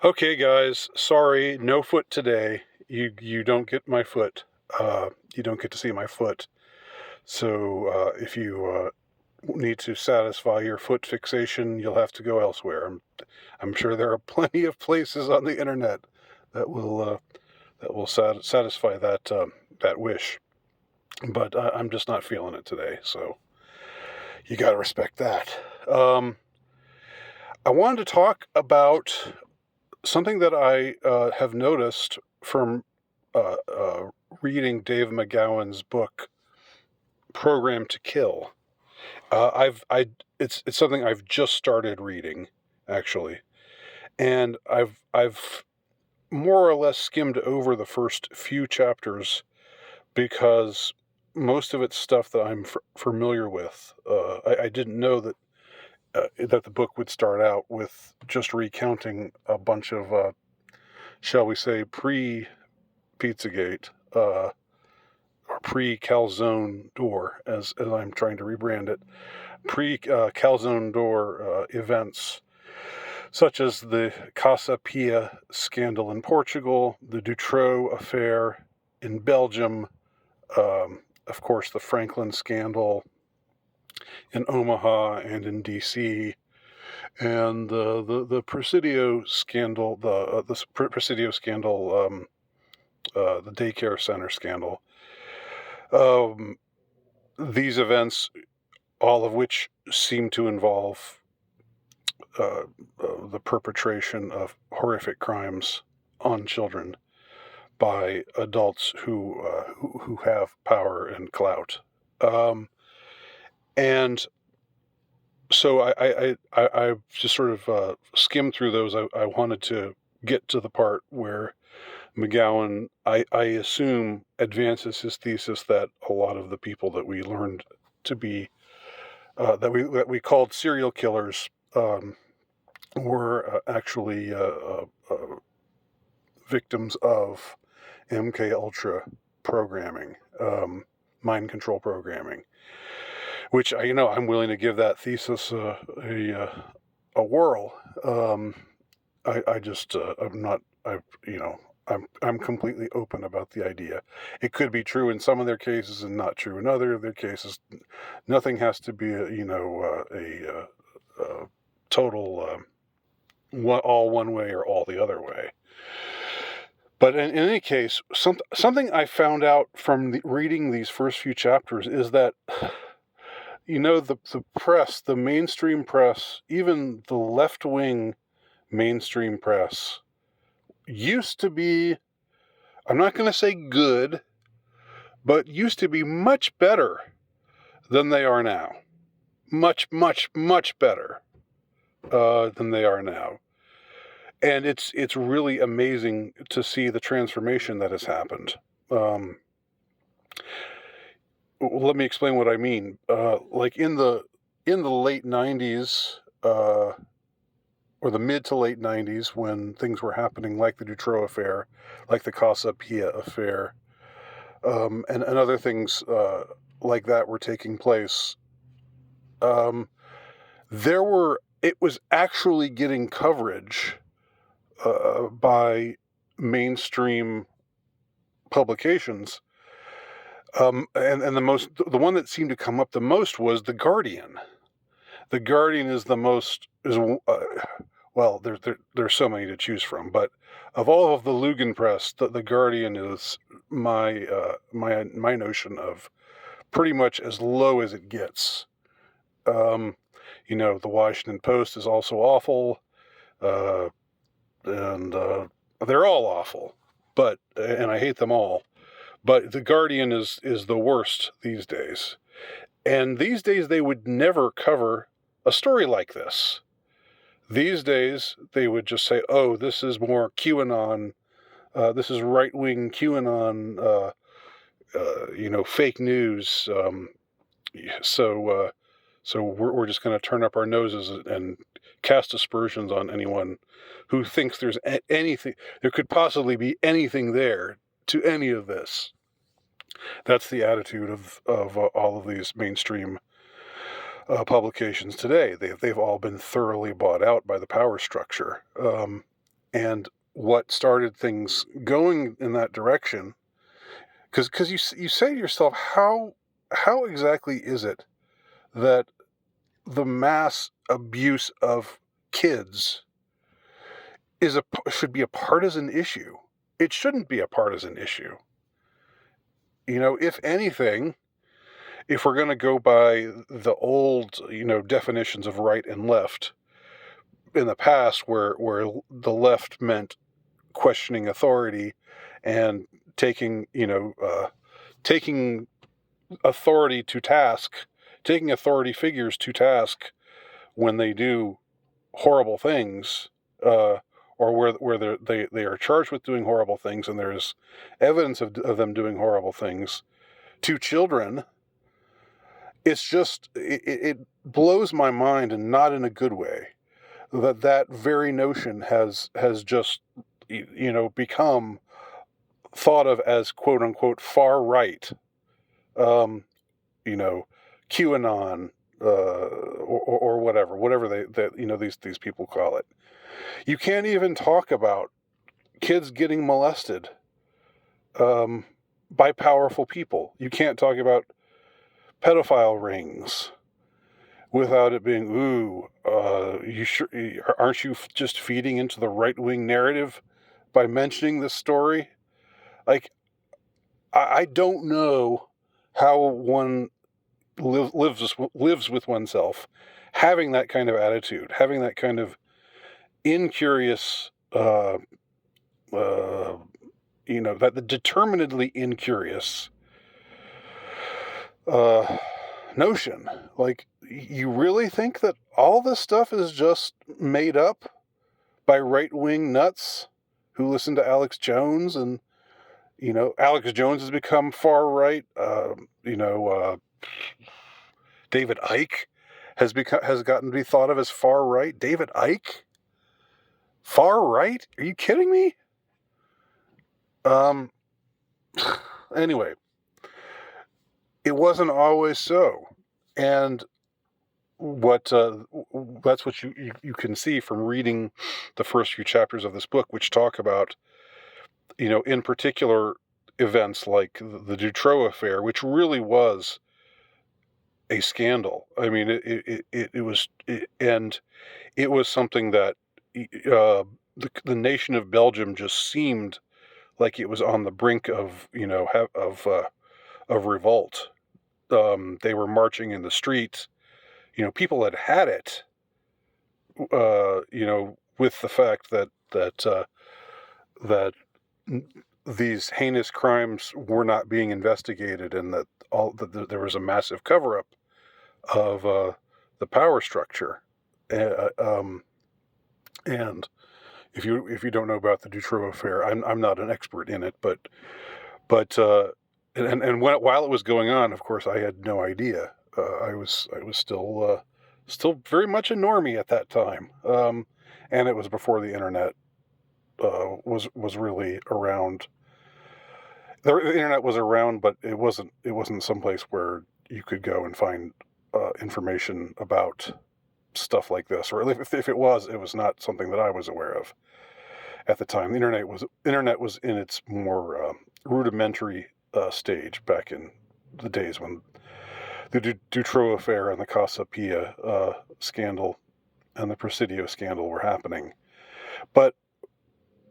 Okay, guys, sorry, no foot today. You don't get my foot. You don't get to see my foot. So if you need to satisfy your foot fixation, you'll have to go elsewhere. I'm sure there are plenty of places on the internet that will satisfy that wish. But I'm just not feeling it today, so you got to respect that. I wanted to talk about something that I have noticed from reading Dave McGowan's book "Program to Kill." It's something I've just started reading, actually, and I've more or less skimmed over the first few chapters because most of it's stuff that I'm familiar with. I didn't know that the book would start out with just recounting a bunch of shall we say, pre-Pizzagate, or pre-Calzone Door, as I'm trying to rebrand it, pre-Calzone Door events, such as the Casa Pia scandal in Portugal, the Dutroux affair in Belgium, of course, the Franklin scandal in Omaha and in D.C., and the Presidio scandal, Presidio scandal, the daycare center scandal. These events, all of which seem to involve the perpetration of horrific crimes on children by adults who have power and clout. And so I just sort of skimmed through those. I wanted to get to the part where McGowan, I assume, advances his thesis that a lot of the people that we learned to be that we called serial killers were actually victims of MK Ultra programming, mind control programming, which I'm willing to give that thesis a whirl. I just I'm not I'm completely open about the idea. It could be true in some of their cases and not true in other of their cases. Nothing has to be a total all one way or all the other way. But in any case, something I found out from reading these first few chapters is that the press, the mainstream press, even the left-wing mainstream press used to be, I'm not going to say good, but used to be much better than they are now. Much, much, much better than they are now. And it's really amazing to see the transformation that has happened. Let me explain what I mean. Like in the late 90s, or the mid to late 90s, when things were happening like the Dutroux affair, like the Casa Pia affair, and other things like that were taking place, it was actually getting coverage by mainstream publications. And the one that seemed to come up the most was The Guardian. The Guardian is the most, well, there's so many to choose from, but of all of the Lugan press, the Guardian is my notion of pretty much as low as it gets. The Washington Post is also awful, and they're all awful, and I hate them all. But the Guardian is the worst these days. And these days they would never cover a story like this. These days they would just say, oh, this is more QAnon, this is right-wing QAnon, fake news. So we're just going to turn up our noses and cast aspersions on anyone who thinks there's anything, there could possibly be anything there to any of this. That's the attitude of all of these mainstream publications today. They've all been thoroughly bought out by the power structure. and what started things going in that direction. Because you say to yourself, how exactly is it that the mass abuse of kids should be a partisan issue? It shouldn't be a partisan issue. If anything, if we're going to go by the old, definitions of right and left in the past, where the left meant questioning authority and taking, taking authority to task, taking authority figures to task when they do horrible things, or where they are charged with doing horrible things, and there's evidence of them doing horrible things to children. It's just it blows my mind, and not in a good way, that very notion has just become thought of as quote unquote far right. um, you know, QAnon, or whatever these people call it. You can't even talk about kids getting molested by powerful people. You can't talk about pedophile rings without it being, aren't you just feeding into the right-wing narrative by mentioning this story? Like, I don't know how one lives with oneself, having that kind of attitude, having that kind of incurious, that the determinedly incurious notion. Like, you really think that all this stuff is just made up by right-wing nuts who listen to Alex Jones? And Alex Jones has become far right. David Icke has gotten to be thought of as far right. David Icke, far right? Are you kidding me? Anyway, it wasn't always so, and that's what you can see from reading the first few chapters of this book, which talk about, in particular, events like the Dutroux affair, which really was a scandal. I mean, it was, and it was something that the nation of Belgium just seemed like it was on the brink of of revolt. They were marching in the streets. People had it. With the fact that these heinous crimes were not being investigated, and that there was a massive cover-up of the power structure. And if you don't know about the Dutroux affair, I'm not an expert in it, but while it was going on, of course, I had no idea. I was still very much a normie at that time, and it was before the internet was really around. The internet was around, but it wasn't someplace where you could go and find information about stuff like this, or if it was not something that I was aware of at the time. The internet was in its more rudimentary stage back in the days when the Dutroux affair and the Casa Pia scandal and the Presidio scandal were happening. But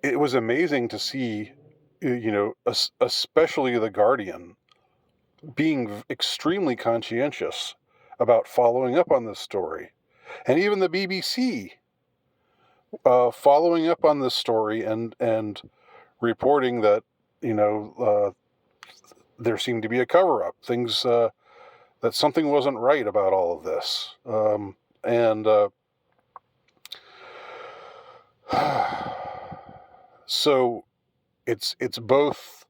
it was amazing to see, especially The Guardian being extremely conscientious about following up on this story, and even the BBC following up on this story and reporting that there seemed to be a cover-up, things that something wasn't right about all of this, and so it's both,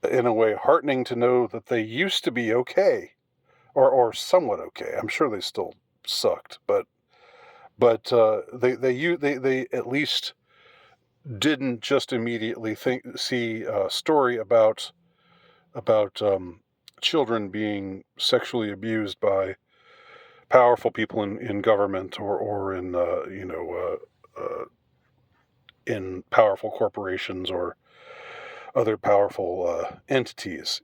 in a way, heartening to know that they used to be okay, or somewhat okay. I'm sure they still sucked, but they at least didn't just immediately see a story about children being sexually abused by powerful people in government, or in in powerful corporations or other powerful entities,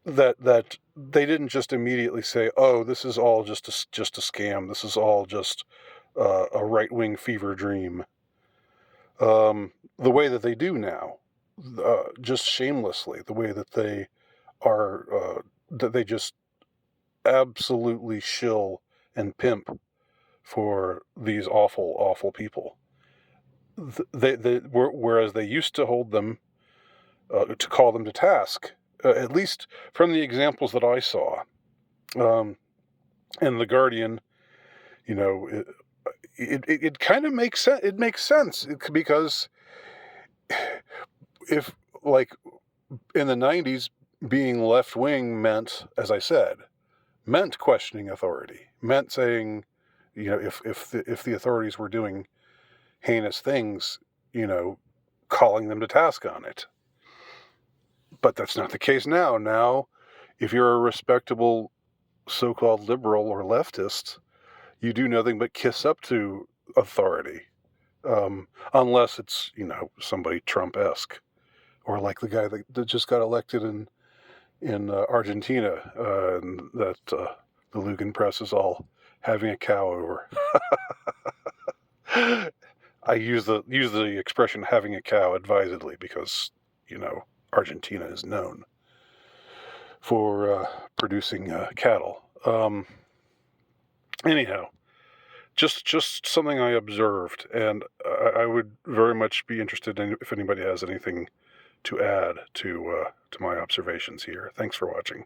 that they didn't just immediately say, "Oh, this is all just a scam. This is all just a right-wing fever dream." The way that they do now, just shamelessly, the way that they are, that they just absolutely shill and pimp for these awful, awful people. Whereas they used to hold them, to call them to task, at least from the examples that I saw. And the Guardian, you know, it kind of makes sense. It makes sense because if, like, in the 90s, being left wing meant, as I said, meant questioning authority, meant saying, if the authorities were doing heinous things, calling them to task on it. But that's not the case now. Now, if you're a respectable so-called liberal or leftist, you do nothing but kiss up to authority, unless it's, somebody Trump-esque, or like the guy that just got elected in Argentina, and that the Lugan press is all having a cow over. I use the expression "having a cow" advisedly because Argentina is known for producing cattle. Anyhow, just something I observed, and I would very much be interested in if anybody has anything to add to my observations here. Thanks for watching.